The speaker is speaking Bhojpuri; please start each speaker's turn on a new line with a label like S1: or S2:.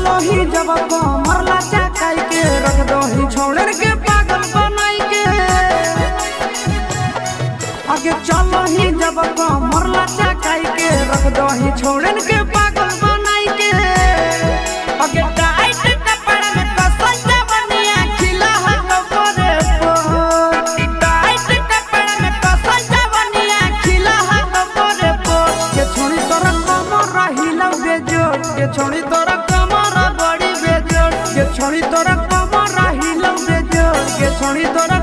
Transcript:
S1: चलो ही जब मरला चकाई के रख दो ही छोड़र के पागल बनाई के आगे चलो ही जब मरला चकाई के रख दो ही छोड़र के पागल बनाई के आगे टाइट कपड़ा में कसल जवनिया खिला हटो करे टाइट कपड़ा में कसल जवनिया खिला हटो करे के छोड़ी तोरा कमर रहिला बेजोड़ के छोड़ी तोरा कमर बड़ी बेजोड़ के छोड़ी तोरा कमर रहिला बेजोड़ के छोड़ी तोरा